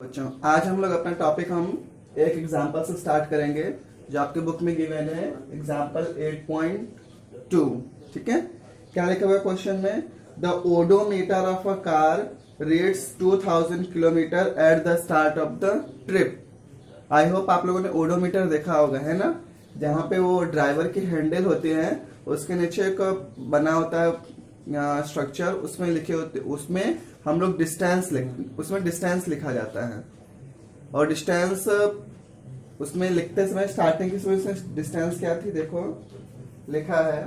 बच्चों आज हम लोग अपना टॉपिक हम एक एग्जांपल से स्टार्ट करेंगे जो आपके बुक में गिवन है एग्जांपल 8.2। ठीक है, क्या लिखा हुआ है क्वेश्चन में? The odometer of a car reads 2000 kilometre at the start of the trip. I hope आप लोगों ने ओडोमीटर देखा होगा, है ना? जहाँ पे वो ड्राइवर की हैंडल होती है, उसके नीचे एक बना होता है स्ट्रक्चर, उसमें लिखे होते, उसमें हम लोग उसमें डिस्टेंस लिखा जाता है। और डिस्टेंस उसमें लिखते समय स्टार्टिंग की समय से डिस्टेंस क्या थी, देखो लिखा है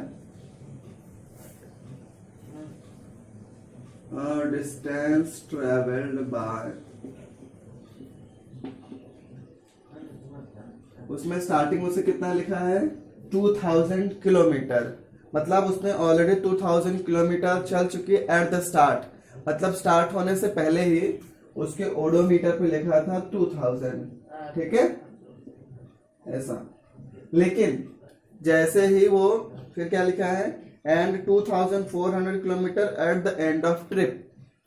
डिस्टेंस ट्रेवल्ड बाय, उसमें स्टार्टिंग में से कितना लिखा है 2000 किलोमीटर। मतलब उसने ऑलरेडी 2000 किलोमीटर चल चुकी है एट द स्टार्ट, मतलब स्टार्ट होने से पहले ही उसके ओडोमीटर पे लिखा था 2000। ठीक है, ऐसा। लेकिन जैसे ही वो फिर क्या लिखा है and 2400 kilometre at the end of trip.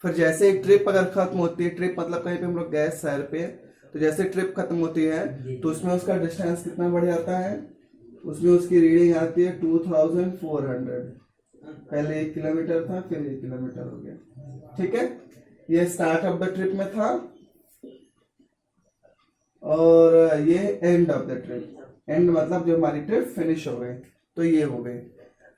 फिर जैसे ही ट्रिप अगर खत्म होती है, ट्रिप मतलब कहीं पे हम लोग गए शहर पे, तो जैसे ट्रिप खत्म होती है तो उसमें उसका डिस्टेंस कितना बढ़ जाता है, उसमें उसकी रीडिंग आती है 2400। पहले 1 किलोमीटर था, फिर 1 किलोमीटर हो गया। ठीक है, ये स्टार्ट ऑफ द ट्रिप में था और ये end of the trip. And मतलब जो हमारी ट्रिप फिनिश हो गई, तो ये हो गई।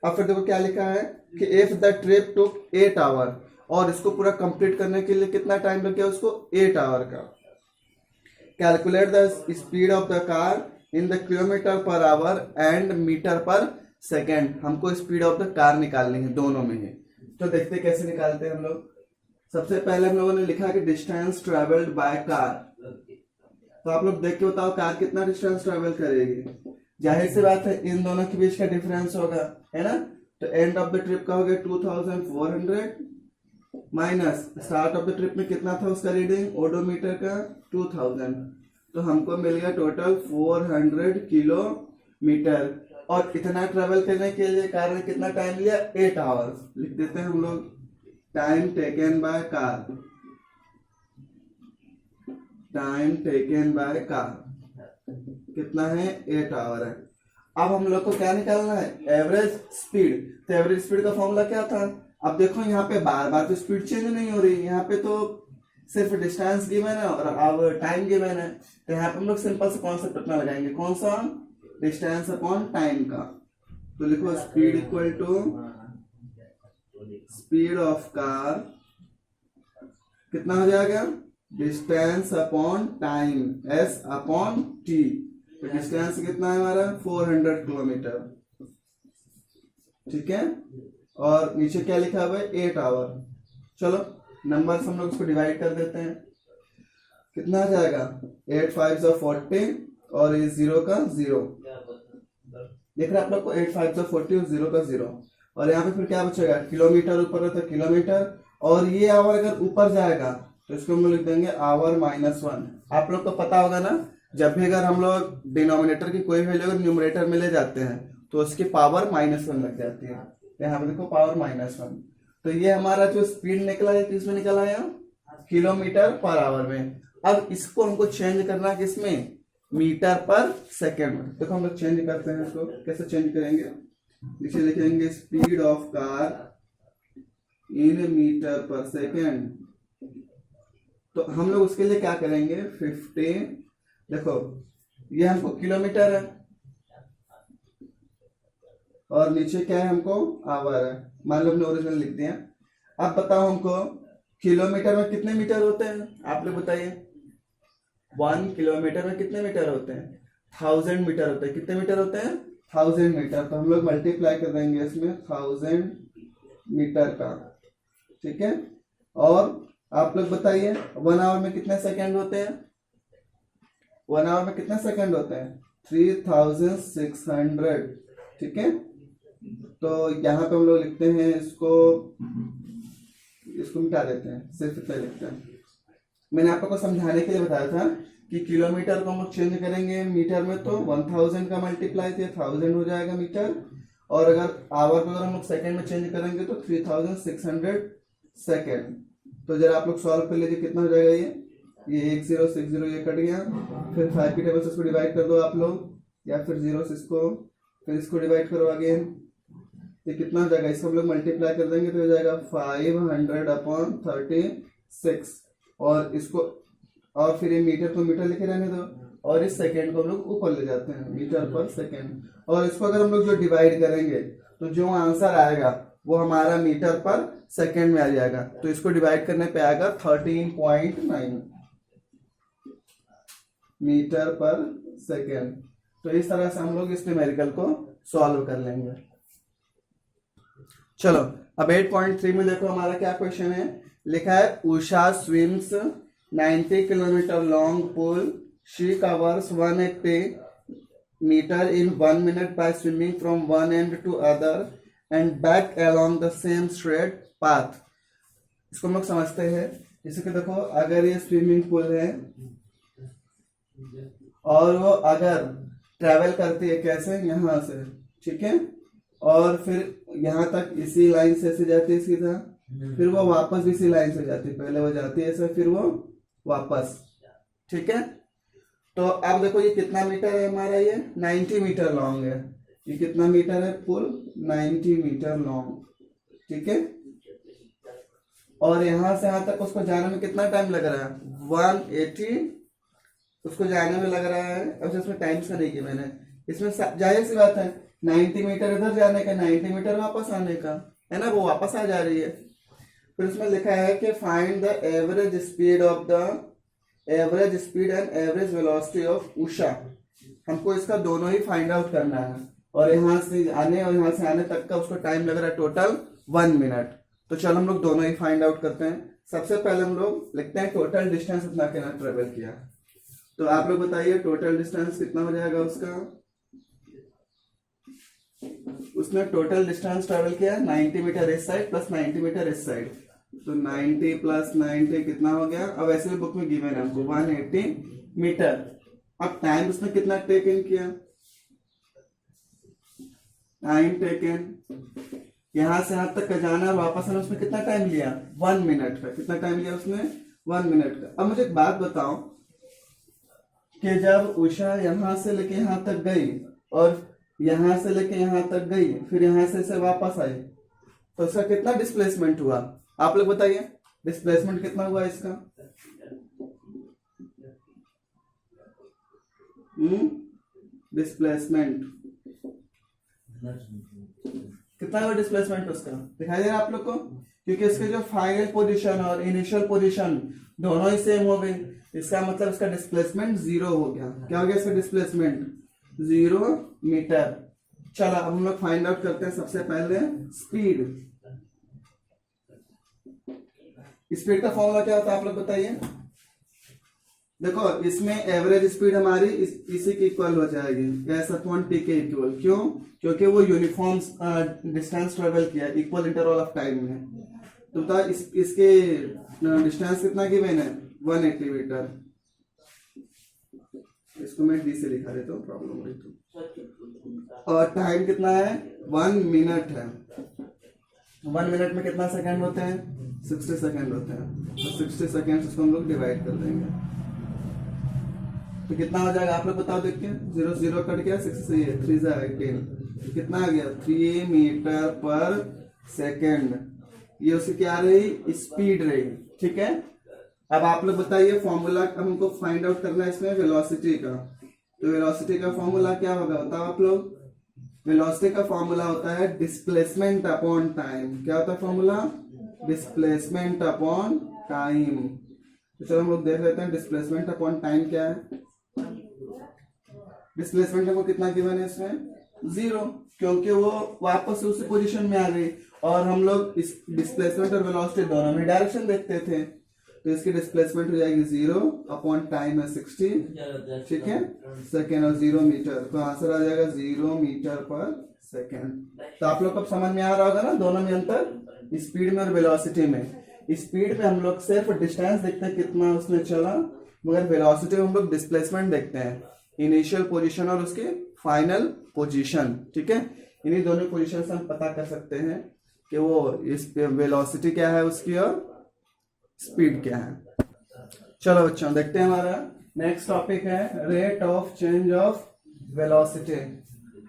अब फिर देखो क्या लिखा है कि if the trip took 8 hour, और इसको पूरा कंप्लीट करने के लिए कितना टाइम लग गया उसको, 8 आवर का। Calculate the speed of the car in the kilometer per hour and meter per second. हमको स्पीड ऑफ द कार निकालनी है दोनों में ही। तो देखते कैसे निकालते हैं हम लोग। सबसे पहले हम लोगों ने लिखा कि डिस्टेंस ट्रेवल्ड बाय कार। तो आप लोग देख के बताओ कार कितना डिस्टेंस ट्रेवल करेगी। जाहिर सी बात है इन दोनों के बीच का डिफरेंस होगा, है ना? तो एंड ऑफ द ट्रिप का हो गया 2400 minus start of the trip में कितना था उसका रीडिंग ओडोमीटर का 2000। तो हमको मिल गया टोटल 400 किलोमीटर। और इतना ट्रेवल करने के लिए कार ने कितना टाइम लिया, 8 आवर्स। लिख देते हैं हम लोग time taken by car, time taken by car कितना है, 8 आवर है। अब हम लोग को क्या निकालना है, एवरेज स्पीड। तो एवरेज स्पीड का फॉर्मूला क्या था? अब देखो यहाँ पे बार बार तो स्पीड चेंज नहीं हो रही, यहाँ पे तो सिर्फ डिस्टेंस गिवन है और अब टाइम गिवन है। तो यहाँ पे हम लोग सिंपल से कॉन्सेप्ट अपना लगाएंगे, कौन सा, डिस्टेंस अपॉन टाइम का। तो लिखो speed equal to speed of car कितना हो जाएगा, distance upon time, S upon T. तो डिस्टेंस कितना है हमारा 400 किलोमीटर। ठीक है, और नीचे क्या लिखा हुआ है 8 आवर। चलो नंबर हम लोग इसको डिवाइड कर देते हैं, कितना आ जाएगा 8 5 40 और ये 0 का 0। देख रहे हैं आप लोग को 8 5 40 और 0 का 0। और यहाँ पे फिर क्या बचेगा, किलोमीटर ऊपर है तो किलोमीटर, और ये आवर अगर ऊपर जाएगा तो इसको हम लोग लिख देंगे आवर -1। आप लोग को पता होगा ना, जब भी अगर हम लोग डिनोमिनेटर की कोई वैल्यू अगर न्यूमरेटर में ले जाते हैं तो उसकी पावर -1 लग जाती है। यहाँ पे देखो पावर -1। तो ये हमारा जो स्पीड निकला है किसमें निकला है, किलोमीटर पर आवर में। अब इसको हमको चेंज करना है किसमें, मीटर पर सेकेंड में। देखो हम लोग चेंज करते हैं इसको, कैसे चेंज करेंगे, नीचे लिखेंगे speed of car in meter per second. तो हम लोग उसके लिए क्या करेंगे 50, देखो ये हमको किलोमीटर है और नीचे क्या है हमको आवर है, मान लो हमने ओरिजिनल लिख दिया। अब बताओ हमको किलोमीटर में कितने मीटर होते हैं, आप लोग बताइए। 1 किलोमीटर में कितने मीटर होते हैं, 1000 मीटर होते हैं। कितने मीटर होते हैं, 1000 मीटर। तो हम लोग मल्टीप्लाई कर देंगे इसमें 1000 मीटर का। ठीक है, और आप लोग बताइए 1 आवर में कितने सेकंड होते हैं, 1 आवर में कितने सेकंड होते हैं 3600। ठीक है, तो यहाँ पे हम लोग लिखते हैं इसको मिटा देते हैं, सिर्फ इतना लिखते हैं। मैंने आप लोग को समझाने के लिए बताया था कि किलोमीटर को हम लोग चेंज करेंगे मीटर में, तो 1000 का मल्टीप्लाई तो 1000 हो जाएगा मीटर, और अगर आवर को अगर हम लोग सेकेंड में चेंज करेंगे तो 3600 सेकेंड। तो जरा आप लोग सॉल्व कर लीजिए, कितना हो जाएगा ये ये 1 0 6 0 ये कट गया, फिर 5 की टेबल से इसको डिवाइड कर दो आप लोग, या फिर 0 से इसको, फिर इसको डिवाइड करो अगेन, ये कितना हो जाएगा, इसको हम लोग मल्टीप्लाई कर देंगे तो हो जाएगा 500/36, और इसको, और फिर ये मीटर को मीटर लिखे रहने दो, और इस सेकेंड को हम लोग ऊपर ले जाते हैं मीटर पर सेकेंड, और इसको अगर हम लोग जो डिवाइड करेंगे तो जो आंसर आएगा वो हमारा मीटर पर सेकेंड में आ जाएगा, तो इसको डिवाइड करने पे आएगा 13.9 मीटर पर सेकेंड। तो इस तरह से हम लोग इस न्यूमेरिकल को सॉल्व कर लेंगे। चलो अब 8.3 में देखो हमारा क्या क्वेश्चन है, लिखा है Usha swims 90 kilometre long pool, she covers 180 meter in 1 minute by swimming from one end to other and back along the same straight path। इसको हम लोग समझते हैं, जैसे कि देखो अगर ये स्विमिंग पूल है और वो अगर ट्रेवल करती है कैसे, यहाँ से, ठीक है, और फिर यहाँ तक इसी लाइन से ऐसे जाती है सीधा, फिर वो वापस इसी लाइन से जाती है, पहले वो जाती है ऐसे फिर वो वापस, ठीक है। तो अब देखो ये कितना मीटर है हमारा, ये 90 मीटर लॉन्ग है, ये कितना मीटर है पुल, 90 मीटर लॉन्ग, ठीक है, और यहां से यहां तक उसको जाने में कितना टाइम लग रहा है, 180 उसको जाने में लग रहा है। अब इसमें टाइम्स का नहीं किया मैंने, इसमें जाहिर सी बात है 90 मीटर इधर जाने का, 90 मीटर वापस आने का है ना, वो वापस आ जा रही है। फिर उसमें लिखा है कि find the average speed of the average speed and average velocity of Usha. हमको इसका दोनों ही फाइंड आउट करना है, और यहाँ से आने और यहाँ से आने तक का उसको टाइम लग रहा है टोटल 1 मिनट। तो चलो हम लोग दोनों ही फाइंड आउट करते हैं। सबसे पहले हम लोग लिखते हैं टोटल डिस्टेंस इतना कितना ट्रेवल किया, तो आप लोग बताइए टोटल डिस्टेंस कितना हो जाएगा उसका। उसने टोटल डिस्टेंस ट्रेवल किया 90 मीटर इस साइड प्लस 90 मीटर इस साइड, तो 90 प्लस 90 कितना हो गया, अब ऐसे भी बुक में गिवन है हमको 180 मीटर। अब टाइम उसने कितना टेकन किया, टाइम टेकन यहां से यहां तक का जाना और वापस आना, उसमें कितना टाइम लिया, 1 मिनट का। कितना टाइम लिया उसने, 1 मिनट का। अब मुझे एक बात बताओ कि जब उषा यहां से लेके यहां तक गई और यहां से लेके यहां तक गई, फिर यहां से वापस आई, तो इसका कितना डिस्प्लेसमेंट हुआ, आप लोग बताइए डिस्प्लेसमेंट कितना हुआ इसका। डिस्प्लेसमेंट कितना हुआ, डिस्प्लेसमेंट उसका दिखाई दे रहा है आप लोग को, क्योंकि इसके जो फाइनल पोजीशन और इनिशियल पोजीशन दोनों ही सेम हो गए, इसका मतलब इसका डिस्प्लेसमेंट 0 हो गया। क्या हो गया इसका डिस्प्लेसमेंट, 0 मीटर। चलो अब हम लोग फाइंड आउट करते हैं सबसे पहले स्पीड। स्पीड का फॉर्मूला क्या होता है आप लोग बताइए। देखो इसमें एवरेज स्पीड हमारी इसी की इक्वल हो जाएगी, एस अपॉन टी के इक्वल। क्यों, क्योंकि वो यूनिफॉर्म डिस्टेंस ट्रेवल किया इक्वल इंटरवल ऑफ टाइम में। तो इसके डिस्टेंस कितना गिवन है, 180 मीटर। इसको मैं डी से लिखा देता हूँ, प्रॉब्लम हुई तो। और टाइम कितना है, 1 मिनट है। 1 मिनट में कितना सेकंड होते हैं, 60 सेकंड होते हैं। तो 60 सेकंड इसको हम लोग डिवाइड कर देंगे, तो कितना हो जाएगा आप लोग बताओ देख के। 0 0 कट गया, 6 से 3 से 18, तो कितना आ गया, 3 मीटर पर सेकंड। ये उसकी क्या रही, स्पीड रही, ठीक है। अब आप लोग बताइए फॉर्मूला हमको फाइंड आउट करना है इसमें वेलोसिटी का। तो वेलोसिटी का फॉर्मूला क्या होगा बताओ आप लोग। वेलोसिटी का फॉर्मूला होता है डिस्प्लेसमेंट अपॉन टाइम। क्या होता है फॉर्मूला, डिस्प्लेसमेंट अपॉन टाइम। तो चलो हम लोग देख लेते हैं डिस्प्लेसमेंट अपॉन टाइम क्या है। डिस्प्लेसमेंट हमको कितना गिवन है इसमें, 0, क्योंकि वो वापस उसी पोजीशन में आ गई, और हम लोग इस डिस्प्लेसमेंट और वेलोसिटी दोनों में डायरेक्शन देखते थे, तो इसकी डिस्प्लेसमेंट हो जाएगी 0 अपॉन टाइम है 60, ठीक है, सेकेंड, और 0 मीटर, तो आंसर आ जाएगा 0 मीटर पर सेकेंड। तो आप लोग को समझ में आ रहा होगा ना दोनों में अंतर, स्पीड में और वेलोसिटी में। स्पीड में हम लोग सिर्फ डिस्टेंस देखते हैं कितना उसने चला, मगर वेलोसिटी में हम लोग डिस्प्लेसमेंट देखते हैं, इनिशियल पोजीशन और उसके फाइनल पोजीशन, ठीक है। इन्हीं दोनों पोजीशन से हम पता कर सकते हैं कि वो इस वेलोसिटी क्या है उसकी और स्पीड क्या है। चलो बच्चों देखते हैं, हमारा नेक्स्ट टॉपिक है rate of change of velocity.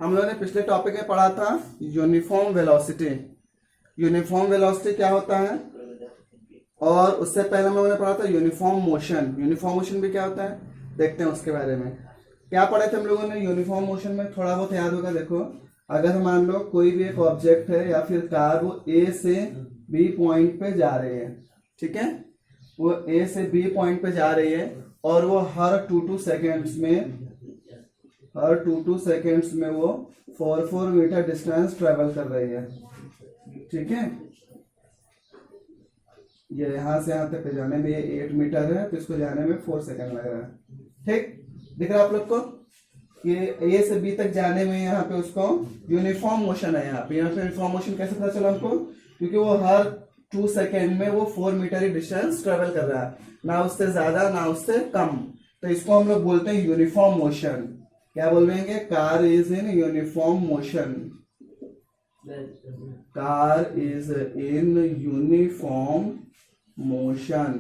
हम लोगों ने पिछले टॉपिक में पढ़ा था यूनिफॉर्म वेलोसिटी। यूनिफॉर्म वेलोसिटी क्या होता है, और उससे पहले हम लोगों ने पढ़ा था यूनिफॉर्म मोशन। यूनिफॉर्म मोशन भी क्या होता है, देखते हैं उसके बारे में। क्या पढ़े थे हम लोगों ने यूनिफॉर्म मोशन में, थोड़ा बहुत याद होगा। देखो, अगर मान लो कोई भी एक ऑब्जेक्ट है या फिर कार, वो ए से बी पॉइंट पे जा रही है, ठीक है, वो ए से बी पॉइंट पे जा रही है और वो हर 2 सेकेंड्स में वो 4 मीटर डिस्टेंस ट्रेवल कर रही है, ठीक है। ये यहां से यहां तक जाने में ये 8 मीटर है, तो इसको जाने में 4 सेकेंड लग रहा है, ठीक। दिख रहा है आप लोग को कि ए से बी तक जाने में यहाँ पे उसको यूनिफॉर्म मोशन है। यहाँ पे यूनिफॉर्म मोशन कैसे पता चला हमको, क्योंकि वो हर 2 सेकेंड में वो 4 मीटर ही डिस्टेंस ट्रेवल कर रहा है, ना उससे ज्यादा ना उससे कम। तो इसको हम लोग बोलते हैं यूनिफॉर्म मोशन। क्या बोलेंगे, car is in uniform motion. Car is in uniform motion.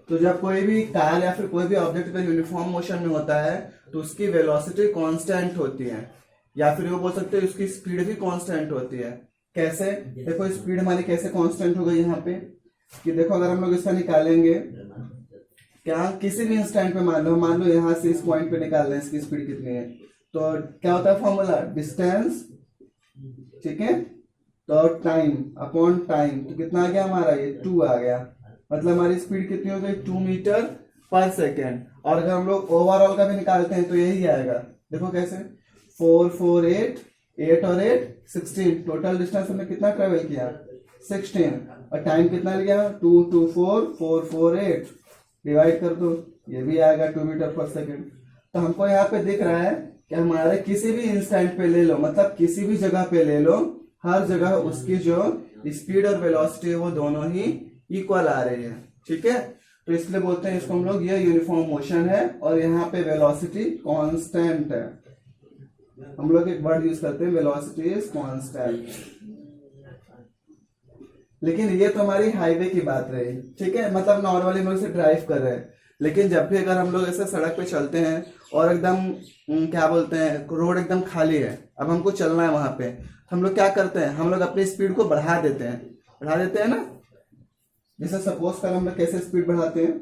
तो जब कोई भी कार या फिर कोई भी ऑब्जेक्ट का यूनिफॉर्म मोशन में होता है तो उसकी वेलोसिटी कांस्टेंट होती है, या फिर वो बोल सकते हैं उसकी स्पीड भी कांस्टेंट होती है। कैसे, देखो स्पीड हमारी कैसे कांस्टेंट हो गई यहाँ पे, कि देखो अगर हम लोग इसका निकालेंगे, क्या किसी भी इंस्टेंट पे मान लो यहाँ से इस पॉइंट पे निकाल रहे हैं इसकी स्पीड कितनी है, तो क्या होता है फॉर्मूला, डिस्टेंस, ठीक है, तो टाइम अपॉन टाइम, तो कितना आ गया हमारा, ये 2 आ गया। मतलब हमारी स्पीड कितनी हो गई, 2 मीटर पर सेकेंड। और अगर हम लोग ओवरऑल का भी निकालते हैं तो यही आएगा। देखो कैसे, 4 4 8 8 और 8 16, टोटल डिस्टेंस हमने कितना ट्रेवल किया, 16, और टाइम कितना लिया, 2 2 4 4 4 8, डिवाइड कर दो, ये भी आएगा 2 मीटर पर सेकेंड। तो हमको यहाँ पे दिख रहा है कि हमारे किसी भी इंस्टेंट पे ले लो, मतलब किसी भी जगह पे ले लो, हर जगह उसकी जो स्पीड और वेलोसिटी है वो दोनों ही इक्वल आ रही है, ठीक है। तो इसलिए बोलते हैं इसको हम लोग, ये यूनिफॉर्म मोशन है और यहाँ पे वेलोसिटी कांस्टेंट है। हम लोग एक वर्ड यूज करते हैं, वेलोसिटी इज कांस्टेंट। लेकिन ये तो हमारी हाईवे की बात रही, ठीक है, मतलब नॉर्मली हम लोग इसे ड्राइव कर रहे हैं। लेकिन जब भी अगर हम लोग ऐसे सड़क पे चलते हैं और एकदम क्या बोलते हैं, रोड एकदम खाली है, अब हमको चलना है वहां पे, तो हम लोग क्या करते हैं, हम लोग अपनी स्पीड को बढ़ा देते हैं ना। जैसे सपोज कर हम लोग कैसे स्पीड बढ़ाते हैं,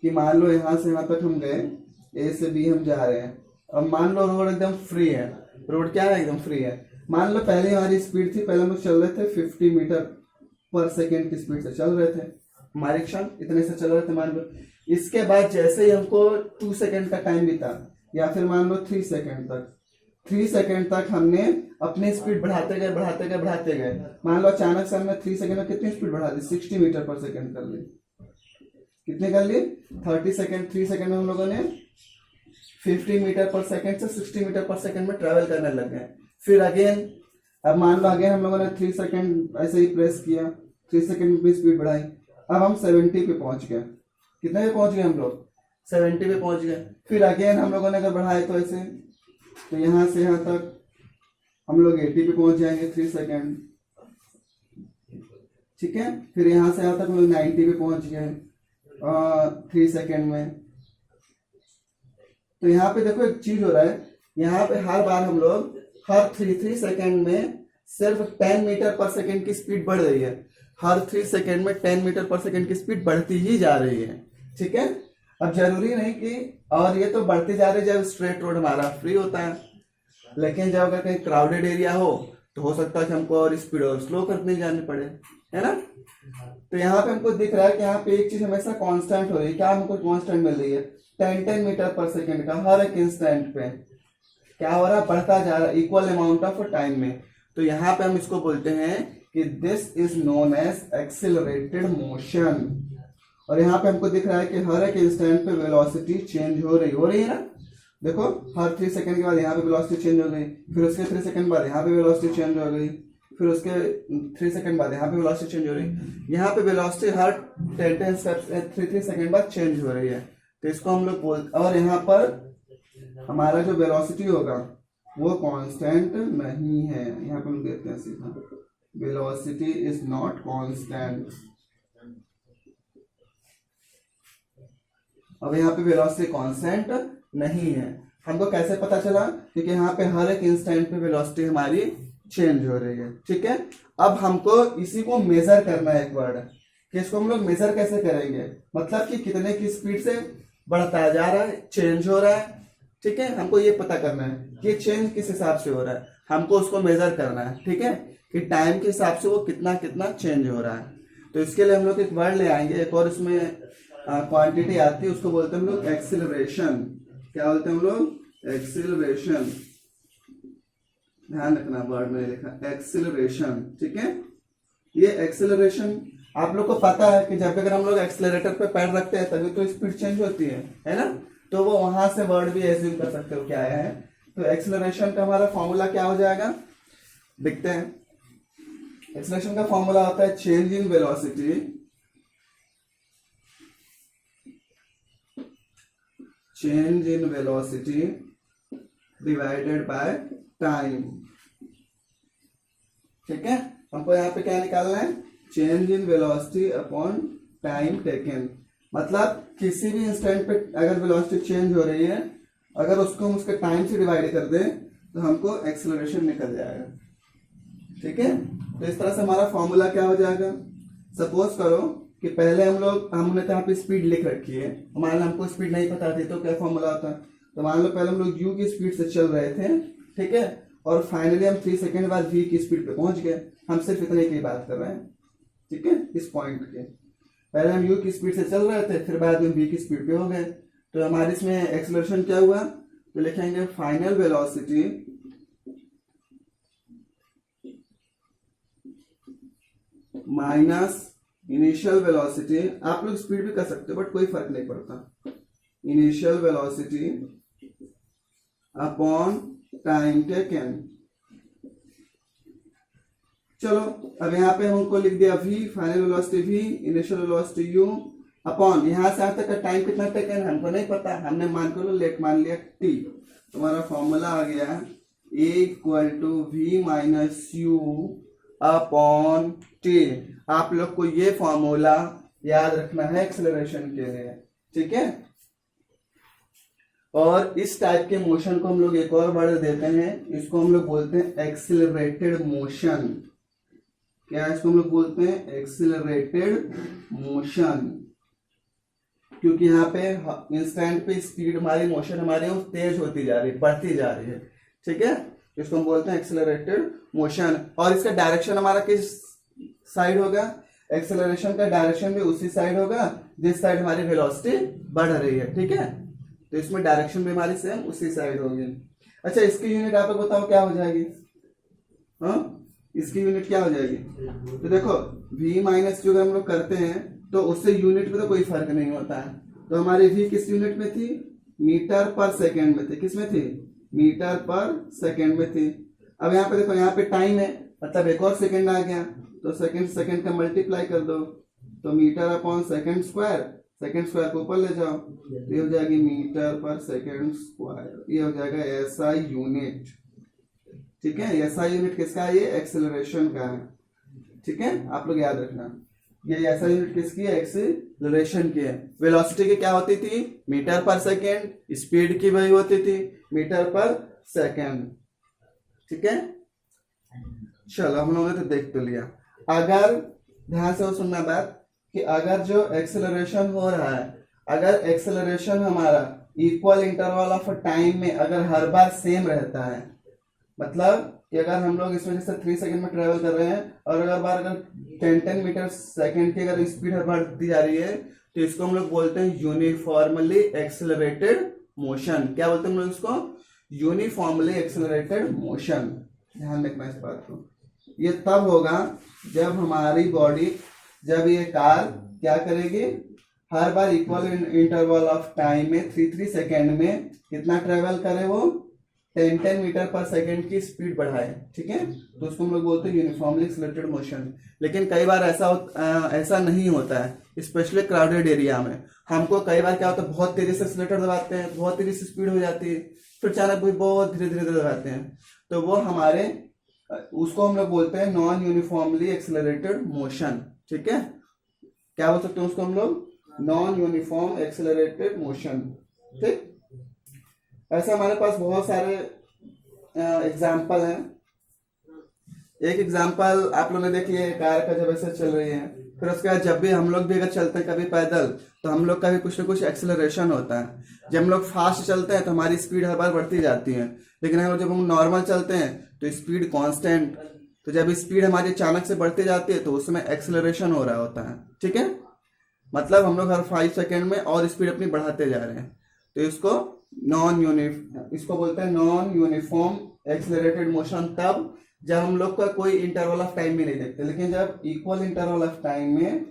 कि मान लो यहां से यहां तक हम गए, ए से बी हम जा रहे हैं, अब मान लो रोड एकदम फ्री है, रोड क्या है, एकदम फ्री है। मान लो पहले हमारी स्पीड थी, पहले हम लोग चल रहे थे 50 मीटर पर सेकेंड की स्पीड से चल रहे थे, हमारे क्षण इतने से चल रहे थे मान लो। इसके बाद जैसे ही हमको 2 सेकेंड का टाइम बीता, या फिर मान लो 3 सेकेंड तक हमने अपनी स्पीड बढ़ाते गए। मान लो अचानक से हमने 3 सेकेंड में कितनी स्पीड बढ़ा दी, 60 मीटर पर सेकेंड कर ली। कितने कर ली, 30 सेकेंड, 3 सेकेंड में हम लोगों ने 50 मीटर पर सेकेंड से 60 मीटर पर सेकेंड में ट्रेवल करने लग गए। फिर अगेन, अब मान लो अगेन हम लोगों ने 3 सेकेंड ऐसे ही प्रेस किया, 3 सेकेंड में भी स्पीड बढ़ाई, अब हम 70 पे पहुंच गए। कितने पे पहुंच गए हम लोग, 70 पे पहुंच गए। फिर अगेन हम लोगों ने अगर बढ़ाए तो ऐसे, तो यहां से यहां तक हम लोग 80 पे पहुंच जाएंगे 3 सेकेंड, ठीक है। फिर यहां से यहां तक हम लोग 90 पे पहुंच गए 3 सेकेंड में। तो यहाँ पे देखो एक चीज हो रहा है, यहाँ पे हर बार हम लोग हर 3 सेकेंड में सिर्फ 10 मीटर पर सेकेंड की स्पीड बढ़ रही है। हर 3 सेकेंड में 10 मीटर पर सेकेंड की स्पीड बढ़ती ही जा रही है, ठीक है। अब जरूरी नहीं कि, और ये तो बढ़ती जा रही है जब स्ट्रेट रोड हमारा फ्री होता है, लेकिन जब अगर कहीं क्राउडेड एरिया हो तो हो सकता है कि हमको और स्पीड और स्लो करने जानी पड़े, है ना। तो यहाँ पे हमको दिख रहा है कि यहाँ पे एक चीज हमेशा कांस्टेंट हो रही है। क्या हमको कांस्टेंट मिल रही है, 10 मीटर पर सेकेंड का हर एक इंस्टेंट पे क्या हो रहा है, बढ़ता जा रहा है इक्वल अमाउंट ऑफ टाइम में। तो यहाँ पे हम इसको बोलते हैं कि this is known as accelerated motion. और यहाँ पे हमको दिख रहा है कि हर एक इंस्टेंट पे वेलोसिटी चेंज हो रही है ना। देखो हर 3 सेकेंड के बाद यहाँ पे वेलोसिटी चेंज हो गई, फिर उसके 3 सेकेंड बाद यहाँ पे वेलोसिटी चेंज हो गई, फिर उसके 3 सेकेंड बाद यहाँ पे वेलोसिटी चेंज हो रही। यहाँ पे वेलोसिटी हर 10 स्टेप्स 3 सेकेंड बाद चेंज हो रही है। तो इसको हम लोग बोलते, और यहाँ पर हमारा जो वेलोसिटी होगा वो कांस्टेंट नहीं है। यहाँ पर हम देखते हैं सीधा, वेलोसिटी इज नॉट कांस्टेंट। अब यहाँ पे वेलोसिटी कांस्टेंट नहीं है। हमको कैसे पता चला? क्योंकि यहाँ पे हर एक इंस्टेंट पे वेलोसिटी हमारी चेंज हो रही है, ठीक है। अब हमको इसी को मेजर करना है एक वर्ड, कि इसको हम लोग मेजर कैसे करेंगे, मतलब कि कितने की स्पीड से बढ़ता जा रहा है, चेंज हो रहा है, ठीक है। हमको ये पता करना है कि चेंज किस हिसाब से हो रहा है, हमको उसको मेजर करना है, ठीक है, कि टाइम के हिसाब से वो कितना कितना चेंज हो रहा है। तो इसके लिए हम लोग एक वर्ड ले आएंगे, एक और इसमें क्वांटिटी आती है, उसको बोलते हैं हम लोग एक्सीलरेशन। क्या बोलते हैं हम लोग? एक्सीलरेशन। ध्यान रखना, वर्ड में लिखा एक्सीलरेशन, ठीक है। ये एक्सीलरेशन आप लोग को पता है कि जब अगर हम लोग एक्सीलरेटर पे पैर रखते हैं तभी तो स्पीड चेंज होती है ना। तो वो वहां से वर्ड भी एज्यूम कर सकते हो क्या आया है। तो एक्सीलरेशन का हमारा फॉर्मूला क्या हो जाएगा, देखते हैं। एक्सीलरेशन का फॉर्मूला होता है change in velocity divided by time, ठीक है। हमको यहाँ पे क्या निकालना है? Change in velocity upon time taken. मतलब किसी भी इंस्टेंट पे अगर वेलोसिटी चेंज हो रही है, अगर उसको हम उसके टाइम से डिवाइड कर दें तो हमको एक्सीलरेशन निकल जाएगा, ठीक है। तो इस तरह से हमारा फॉर्मूला क्या हो जाएगा। सपोज करो कि पहले हमने तो यहाँ पे स्पीड लिख रखी है, मान लो हमको स्पीड नहीं पता थी तो क्या फॉर्मूला होता। तो मान लो पहले हम लोग u की स्पीड से चल रहे थे, ठीक है, और फाइनली हम 3 सेकेंड बाद v की स्पीड पे पहुंच गए। हम सिर्फ इतने की बात कर रहे हैं, ठीक है, इस पॉइंट के। पहले हम u की स्पीड से चल रहे थे, फिर बाद में v की स्पीड पे हो गए। तो हमारे इसमें एक्सीलरेशन क्या हुआ, तो लिखेंगे final velocity minus initial velocity. आप लोग स्पीड भी कर सकते हो बट कोई फर्क नहीं पड़ता। Initial velocity upon time taken. चलो अब यहाँ पे हमको लिख दिया v, final velocity v, initial velocity u, upon यहाँ से यहाँ तक का टाइम कितना टेकन हमको नहीं पता, हमने मान लिया t। तुम्हारा फॉर्मूला आ गया a equal to v minus u upon t। आप लोग को ये फॉर्मूला याद रखना है एक्सेलरेशन के लिए, ठीक है। और इस टाइप के मोशन को हम लोग एक और वर्ड देते हैं, इसको हम लोग बोलते हैं एक्सिलरेटेड मोशन। क्या इसको हम लोग बोलते हैं? Accelerated motion. क्योंकि यहाँ पे इंस्टेंट पे स्पीड हमारी मोशन हमारी तेज होती जा रही है, बढ़ती जा रही है, ठीक है। इसको हम बोलते हैं एक्सिलरेटेड मोशन। और इसका डायरेक्शन हमारा किस साइड होगा? एक्सेलरेशन का डायरेक्शन भी उसी साइड होगा जिस साइड हमारी वेलोसिटी बढ़ रही है, ठीक है। तो इसमें डायरेक्शन भी हमारी सेम उसी साइड होगी। अच्छा, इसकी यूनिट आप लोग बताओ क्या हो जाएगी? हाँ, इसकी यूनिट क्या हो जाएगी? तो देखो v माइनस जो हम लोग करते हैं तो उससे यूनिट में तो कोई फर्क नहीं होता है। तो हमारी v किस यूनिट में थी? मीटर पर सेकेंड में थी। किस में थी? मीटर पर सेकेंड में थी। अब यहाँ पे देखो, यहाँ पे टाइम है, मतलब एक और सेकेंड आ गया, तो सेकेंड का मल्टीप्लाई कर दो, तो मीटर अपॉन सेकेंड स्क्वायर को ऊपर ले जाओ, ये हो जाएगी मीटर पर सेकेंड स्क्वायर। ये हो जाएगा एसआई यूनिट, ठीक है। एसआई यूनिट किसका है? ये एक्सेलरेशन का है, ठीक है। आप लोग याद रखना, ये एसआई यूनिट किसकी है? एक्सेलरेशन की है। वेलोसिटी की क्या होती थी? Metre per second. स्पीड की वही होती थी, मीटर पर सेकेंड, ठीक है। चलो हम लोगों ने तो देख तो लिया। अगर ध्यान से सुनना बात कि अगर जो एक्सेलरेशन हो रहा है, अगर एक्सेलरेशन हमारा इक्वल इंटरवल ऑफ टाइम में अगर हर बार सेम रहता है, मतलब कि अगर हम लोग इसमें जैसे 3 सेकंड में ट्रेवल कर रहे हैं और अगर 10 मीटर सेकंड की अगर स्पीड हर बार बढ़ती जा रही है, तो इसको हम लोग बोलते हैं यूनिफॉर्मली एक्सेलरेटेड मोशन। क्या बोलते हैं हम लोग इसको? Uniformly accelerated motion. ध्यान रखना इस बात को। ये तब होगा जब हमारी बॉडी, जब ये कार क्या करेगी, हर बार इक्वल इंटरवल ऑफ टाइम में 3 सेकेंड में कितना ट्रेवल करे, वो 10 मीटर पर सेकेंड की स्पीड बढ़ाए, ठीक है। तो उसको हम लोग बोलते हैं यूनिफॉर्मली एक्सेलरेटेड मोशन। लेकिन कई बार ऐसा नहीं होता है, स्पेशली क्राउडेड एरिया में। हमको कई बार क्या होता है, बहुत तेजी से एक्सेलरेटर दबाते हैं, बहुत तेजी से स्पीड हो जाती है, फिर अचानक भी बहुत धीरे धीरे दबाते हैं, तो वो उसको हम लोग बोलते हैं नॉन यूनिफॉर्मली एक्सेलरेटेड मोशन, ठीक है। क्या बोल सकते हैं उसको हम लोग? Non uniform accelerated motion. ठीक, ऐसा हमारे पास बहुत सारे एग्जाम्पल हैं। एक एग्जाम्पल आप लोगों ने देख लिया, कार का जब ऐसे चल रही है, फिर उसके बाद जब भी हम लोग भी अगर चलते हैं कभी पैदल, तो हम लोग का भी कुछ ना कुछ एक्सेलरेशन होता है। जब हम लोग फास्ट चलते हैं तो हमारी स्पीड हर बार बढ़ती जाती है, लेकिन अगर जब हम नॉर्मल चलते हैं तो स्पीड कांस्टेंट। तो जब स्पीड हमारी अचानक से बढ़ती जाती है तो उसमें एक्सेलरेशन हो रहा होता है। ठीक है, मतलब हम लोग हर 5 सेकेंड में और स्पीड अपनी बढ़ाते जा रहे हैं। तो इसको बोलते हैं नॉन यूनिफॉर्म एक्सेलरेटेड मोशन तब जब हम लोग का कोई इंटरवल ऑफ टाइम में नहीं देखते, लेकिन जब इक्वल इंटरवल ऑफ टाइम में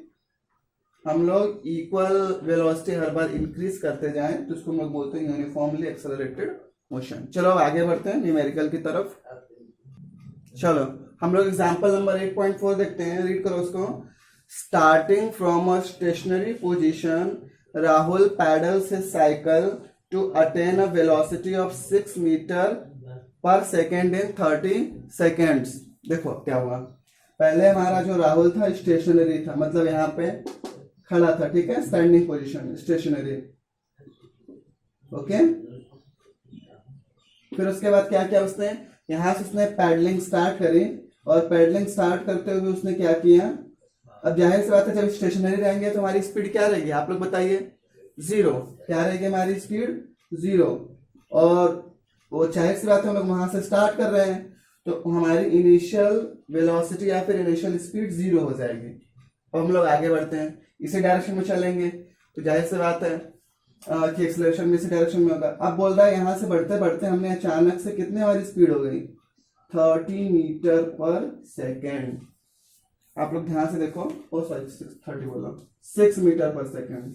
हम लोग इक्वल वेलोसिटी हर बार इंक्रीज करते जाएं तो उसको हम लोग बोलते हैं यूनिफॉर्मली एक्सेलरेटेड मोशन। चलो अब आगे बढ़ते हैं न्यूमेरिकल की तरफ। चलो हम लोग एग्जांपल नंबर 8.4 देखते हैं, रीड करो उसको। Starting from a stationary position, Rahul pedals his cycle to attain a velocity of 6 meter per second in 30 seconds. देखो क्या हुआ, पहले हमारा जो राहुल था स्टेशनरी था, मतलब यहाँ पे खड़ा था। ठीक है, स्टैंडिंग पोजीशन, स्टेशनरी। ओके, फिर उसके बाद क्या किया उसने, यहां से उसने पैडलिंग स्टार्ट करी, और पैडलिंग स्टार्ट करते हुए उसने क्या किया, अब जाहिर सी बात है जब स्टेशनरी रहेंगे तो हमारी स्पीड क्या रहेगी, आप लोग बताइए, 0। क्या रहेगी हमारी स्पीड, 0। और वो जाहिर सी बात है हम लोग वहां से स्टार्ट कर रहे हैं, तो हमारी इनिशियल वेलोसिटी या फिर इनिशियल स्पीड 0 हो जाएगी। अब हम लोग आगे बढ़ते हैं, इसी डायरेक्शन में चलेंगे, तो जाहिर सी बात है कि एक्सेलरेशन में इसी डायरेक्शन में होगा। अब बोल रहा है यहाँ से बढ़ते बढ़ते हमने अचानक से कितने हमारी स्पीड हो गई, 30 मीटर पर सेकेंड। आप लोग ध्यान से देखो, ओ सॉरी 30 बोला, 6 मीटर पर सेकेंड।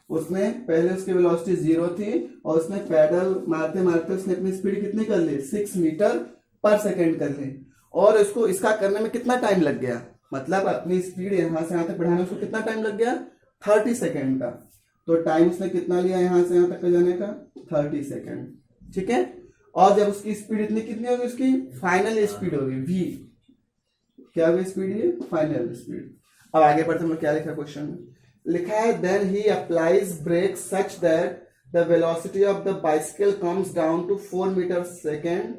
उसने पहले उसकी वेलोसिटी 0 थी, और उसने पैडल मारते मारते उसने अपनी स्पीड कितनी कर ली, 6 मीटर पर सेकेंड कर ली। और इसको इसका करने में कितना टाइम लग गया, मतलब अपनी स्पीड यहां से यहां तक बढ़ाने में उसको कितना टाइम लग गया, 30 सेकेंड का। तो टाइम उसने कितना लिया यहां से यहां तक जाने का, 30 सेकेंड। ठीक है, और जब उसकी स्पीड इतनी कितनी होगी, उसकी फाइनल स्पीड होगी v। क्या होगी स्पीड, ये फाइनल स्पीड। अब आगे बढ़ते हैं, क्या लिखा क्वेश्चन में, लिखा है then he applies brake such that the velocity of the bicycle comes down to 4 meter second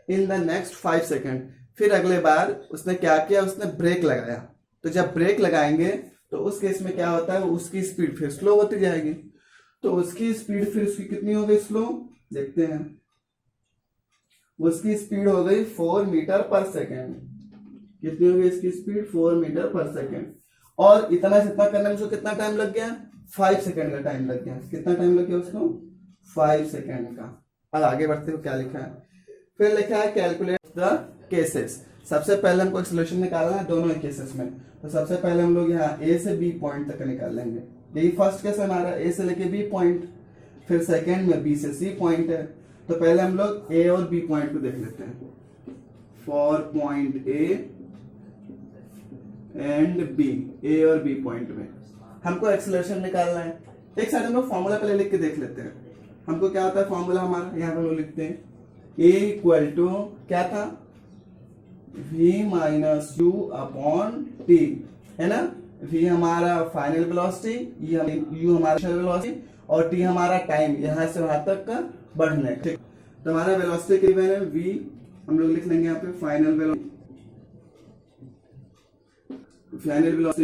in the next 5 second. फिर अगले बार उसने क्या किया, उसने ब्रेक लगाया। तो जब ब्रेक लगाएंगे तो उस केस में क्या होता है, उसकी स्पीड फिर स्लो होती जाएगी। तो उसकी स्पीड फिर उसकी कितनी हो गई स्लो, देखते हैं। उसकी स्पीड हो गई 4 मीटर पर सेकेंड। कितनी हो गई इसकी स्पीड, 4 मीटर पर सेकेंड। और इतना से इतना करने में उसको कितना टाइम लग गया, 5 सेकेंड का टाइम लग गया। कितना टाइम लग गया उसको, 5 सेकेंड का। अब आगे बढ़ते हो, क्या लिखा है, फिर लिखा है कैलकुलेट द केसेस। सबसे पहले हमको सोल्यूशन निकालना है दोनों केसेस में। तो सबसे पहले हम लोग यहाँ ए से बी पॉइंट तक निकाल लेंगे। यही फर्स्ट केस हमारा ए से लेके बी पॉइंट, फिर सेकेंड में बी से सी पॉइंट है। तो पहले हम लोग ए और बी पॉइंट को देख लेते हैं। For point A and B, A और बी पॉइंट में हमको एक्सेलरेशन निकालना है। एक साइड हम लोग फॉर्मूला पहले लिख के देख लेते हैं। हमको क्या होता है फॉर्मूला हमारा, यहाँ पे हम लोग लिखते हैं ए इक्वल टू क्या था, v minus U upon T, है ना। v हमारा फाइनल वेलोसिटी, यू हमारा इनिशियल वेलोसिटी, और टी हमारा टाइम यहां से वहां तक का बढ़ने। ठीक, तो हमारा वेलोसिटी की वैल्यू है v, हम लोग लिख लेंगे यहाँ पे final velocity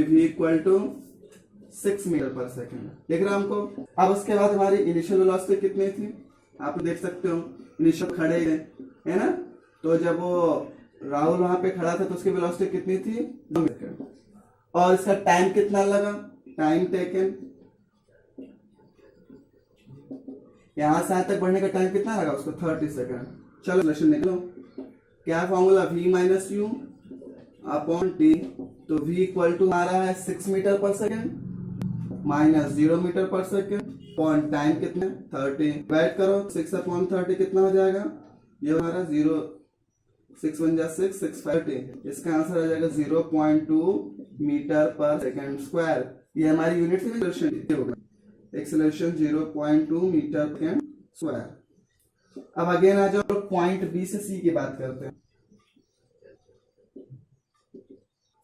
v equal to 6 meter per second, लिख रहा हमको। अब उसके बाद हमारी इनिशियल वेलोसिटी कितनी थी, आप देख सकते हो, इनिशियल खड़े है ना। तो जब वो राहुल वहां पे खड़ा था तो उसकी वेलोसिटी कितनी थी, 2 मीटर। और इसका टाइम कितना लगा, टाइम टेकन, यहां से यहां तक बढ़ने का टाइम कितना लगा उसको, 30 सेकेंड। चलो सोल्यूशन निकलो, क्या formula, v minus U upon T. तो v इक्वल टू हमारा है 6 meter per second minus 0 metre per second, point time कितना 30, डिवाइड करो 6 अपॉन 30 कितना हो जाएगा, ये हमारा 0, 6 1 जा 6, 6 30, इसका आंसर आ जाएगा 0.2 मीटर पर सेकेंड स्क्वायर। ये हमारी यूनिट एक्सेलरेशन होगा, acceleration 0.2 metre per second square. अब अगेन आ जाओ पॉइंट बी से सी की बात करते हैं।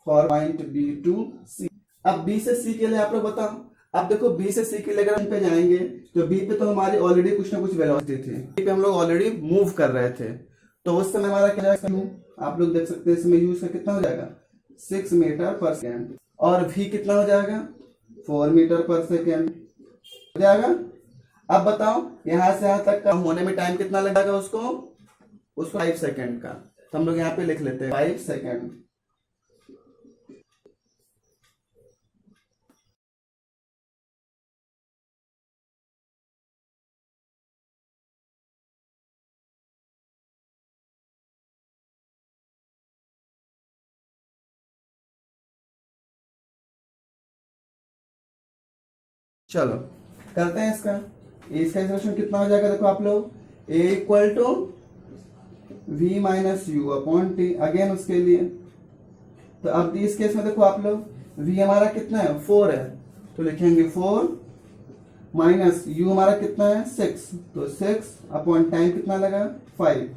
फॉर पॉइंट बी टू सी, अब बी से सी के लिए आप लोग बताओ, अब देखो बी से सी के लिए अगर हम पे जाएंगे तो बी पे तो हमारी ऑलरेडी कुछ ना कुछ वेलोसिटी थी, बी पे हम लोग ऑलरेडी मूव कर रहे थे, तो उस समय हमारा क्या जाएगा, आप लोग देख सकते हैं इसमें यूज का कितना हो जाएगा 6 मीटर पर सेकेंड, और v कितना हो जाएगा 4 मीटर पर सेकेंड हो जाएगा। अब बताओ यहाँ से यहाँ तक का होने में टाइम कितना लगेगा उसको 5 सेकेंड का, तो हम लोग यहाँ पे लिख लेते हैं 5 सेकेंड। चलो करते हैं इसका एक्सप्रेशन कितना हो जाएगा, देखो आप लोग a equal to V minus U upon T, again उसके लिए। तो अब इस केस में देखो आप लोग v हमारा कितना है 4 है, तो लिखेंगे 4 माइनस u हमारा कितना है 6, तो 6 अपॉन टाइम कितना लगा 5,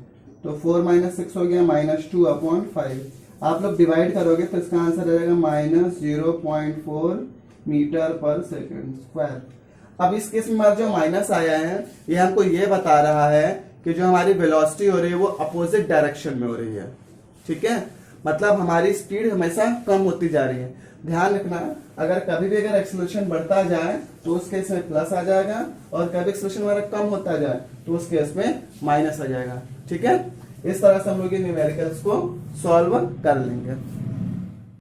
तो 4 माइनस 6 हो गया -2 अपॉन 5। आप लोग डिवाइड करोगे तो इसका आंसर आ जाएगा -0.4 मीटर पर सेकेंड स्क्वायर। अब इस केस में हमारा जो माइनस आया है ये हमको ये बता रहा है कि जो हमारी वेलोसिटी हो रही है वो अपोजिट डायरेक्शन में हो रही है, ठीक है, मतलब हमारी स्पीड हमेशा कम होती जा रही है। ध्यान रखना अगर कभी भी अगर एक्सेलरेशन बढ़ता जाए तो उस केस में प्लस आ जाएगा, और कभी एक्सेलरेशन हमारा कम होता जाए तो उस केस में माइनस आ जाएगा, ठीक है। इस तरह से हम लोग न्यूमेरिकल्स को सॉल्व कर लेंगे।